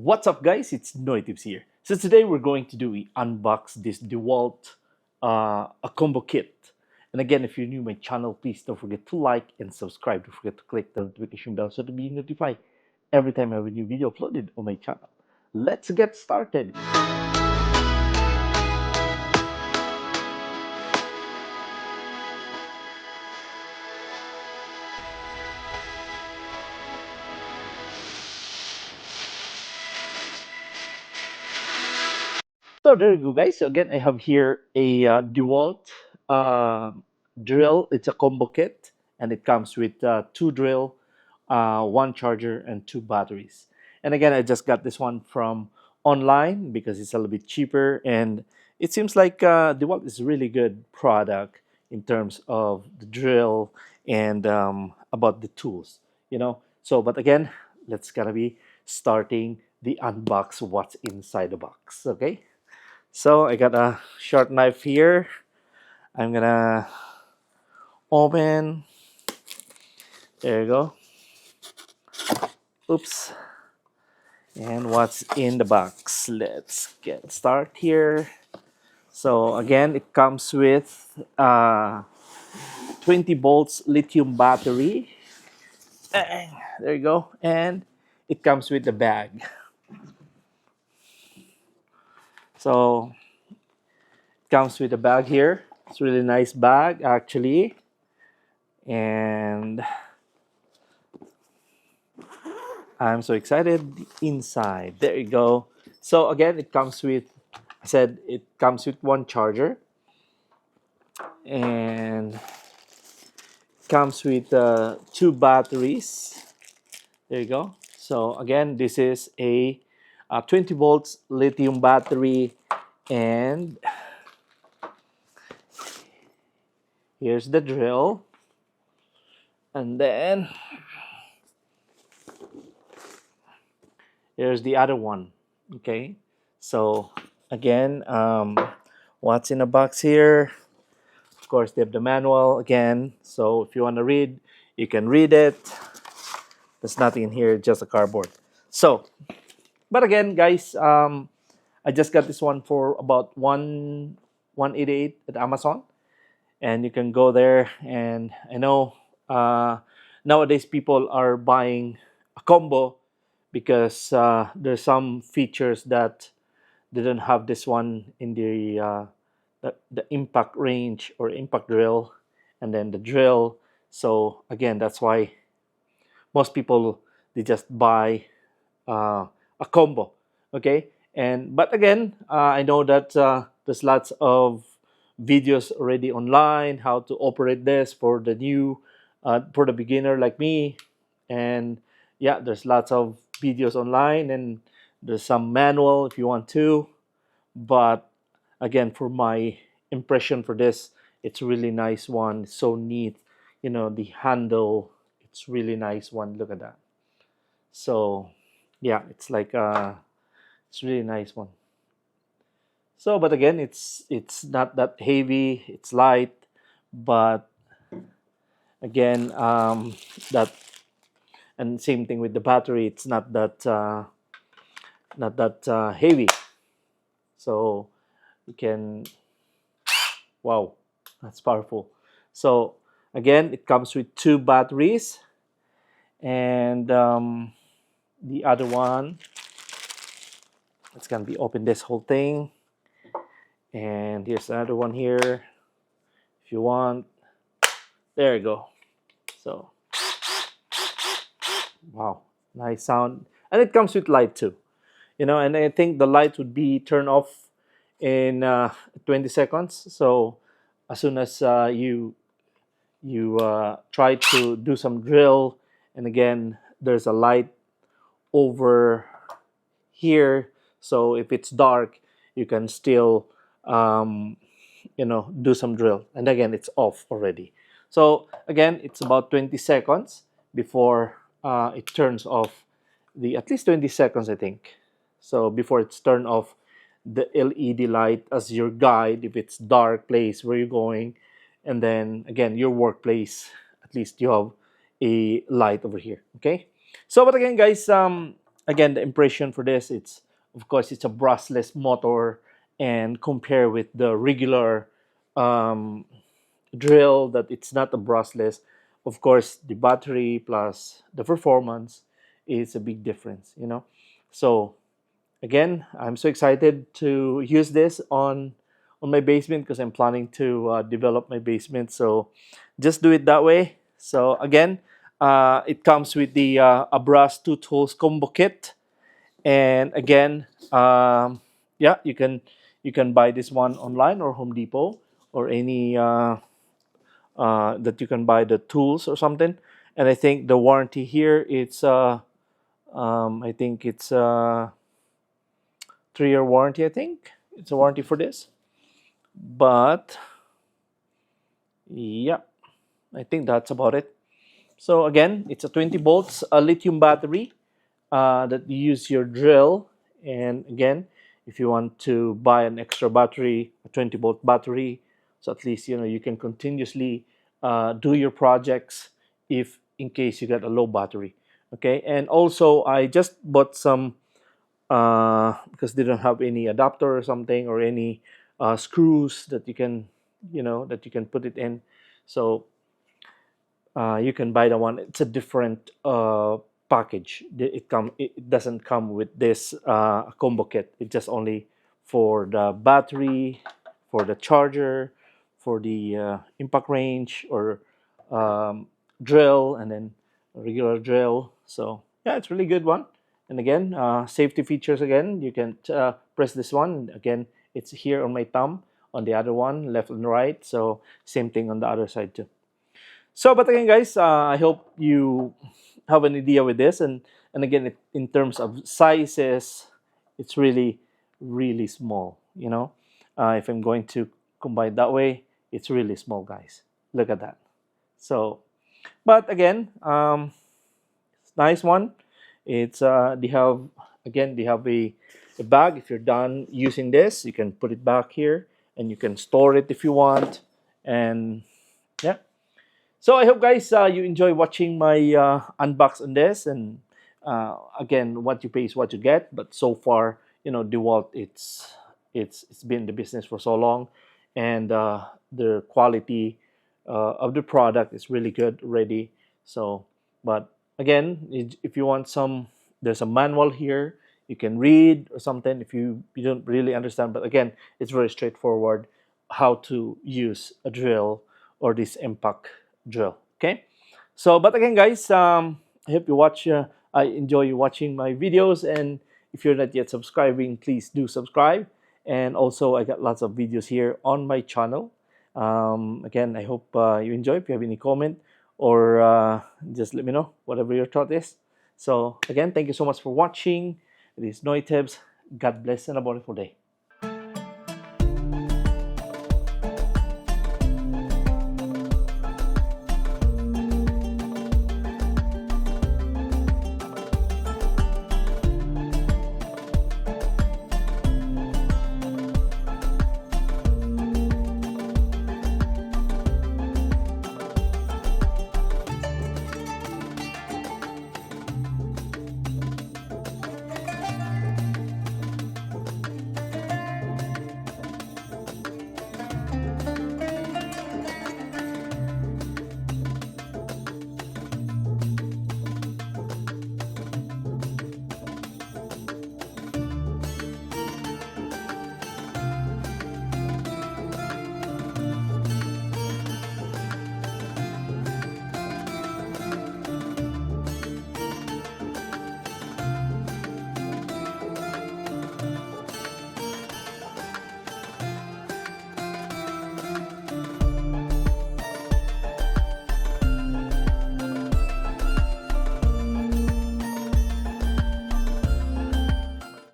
What's up, guys? It's NoyTebs here. So today we're going to unbox this Dewalt a combo kit. And again, if you're new to my channel, please don't forget to like and subscribe. Don't forget to click the notification bell so to be notified every time I have a new video uploaded on my channel. Let's get started. So there you go, guys. So again, I have here a Dewalt uh, drill. It's a combo kit, and it comes with two drill, one charger, and two batteries. And again, I just got this one from online because it's a little bit cheaper, and it seems like Dewalt is a really good product in terms of the drill and about the tools. So, but again, let's gonna be starting the unbox what's inside the box. Okay. So I got a sharp knife here. I'm gonna open. There you go. Oops. And what's in the box? Let's get started here. So again, it comes with 20 volts lithium battery. There you go. And it comes with the bag. So it comes with a bag here. It's a really nice bag actually. And I'm so excited. Inside, there you go. So again, it comes with, I said it comes with one charger, and comes with two batteries. There you go. So again, this is a 20 volts lithium battery, and here's the drill, and then here's the other one. Okay, so again, what's in the box here? Of course, they have the manual again. So if you want to read, you can read it. There's nothing in here, just a cardboard. So, but again, guys, I just got this one for about 188 at Amazon, and you can go there. And I know nowadays people are buying a combo because there's some features that they don't have this one in the impact range or impact drill, and then the drill. So again, that's why most people, they just buy a combo. Okay, and but again, I know that there's lots of videos already online how to operate this for the new for the beginner like me. And yeah, there's lots of videos online, and there's some manual if you want to. But again, for my impression for this, it's a really nice one. It's so neat. The handle, it's really nice one. Look at that. So yeah, it's like it's really nice one. So but again, it's not that heavy. It's light, but again, that, and same thing with the battery. It's not that heavy. So you can, wow, that's powerful. So again, it comes with two batteries, and the other one, it's gonna be open this whole thing. And here's another one here if you want. There you go. So wow, nice sound. And it comes with light too. And I think the light would be turned off in 20 seconds. So as soon as you try to do some drill, and again, there's a light over here. So if it's dark, you can still do some drill. And again, it's off already. So again, it's about 20 seconds before it turns off, at least 20 seconds, I think. So before it's turned off the LED light as your guide if it's dark place where you're going. And then again, your workplace, at least you have a light over here. Okay. So but again, guys, again, the impression for this, it's of course it's a brushless motor, and compare with the regular um, drill that it's not a brushless. Of course, the battery plus the performance is a big difference, you know. So again, I'm so excited to use this on my basement because I'm planning to develop my basement. So just do it that way. So again, it comes with the a brass two tools combo kit, and again, yeah, you can buy this one online or Home Depot or any that you can buy the tools or something. And I think the warranty here it's I think it's 3-year warranty. I think it's a warranty for this, but yeah, I think that's about it. So again, it's a 20 volts a lithium battery that you use your drill. And again, if you want to buy an extra battery, a 20-volt battery, so at least you know you can continuously do your projects if in case you get a low battery. Okay, and also I just bought some because they don't have any adapter or something or any screws that you can, you know, that you can put it in. So you can buy the one. It's a different package. It doesn't come with this combo kit. It's just only for the battery, for the charger, for the impact range or drill, and then a regular drill. So yeah, it's really good one. And again, safety features again. You can press this one again. It's here on my thumb. On the other one, left and right. So same thing on the other side too. So, but again, guys, I hope you have an idea with this. And again, in terms of sizes, it's really, really small. You know, if I'm going to combine that way, it's really small, guys. Look at that. So, but again, it's a nice one. It's they have again they have a bag. If you're done using this, you can put it back here, and you can store it if you want. And yeah. So I hope, guys, you enjoy watching my unbox on this. And again, what you pay is what you get. But so far, you know, Dewalt, it's been in the business for so long, and the quality of the product is really good already. So, but again, if you want some, there's a manual here. You can read or something if you don't really understand. But again, it's very straightforward how to use a drill or this impact drill. Okay, so but again, guys, I hope you watch. I enjoy you watching my videos, and if you're not yet subscribing, please do subscribe. And also, I got lots of videos here on my channel. Again, I hope you enjoy. If you have any comment or just let me know whatever your thought is. So again, thank you so much for watching. It is NoyTebs. God bless and a wonderful day.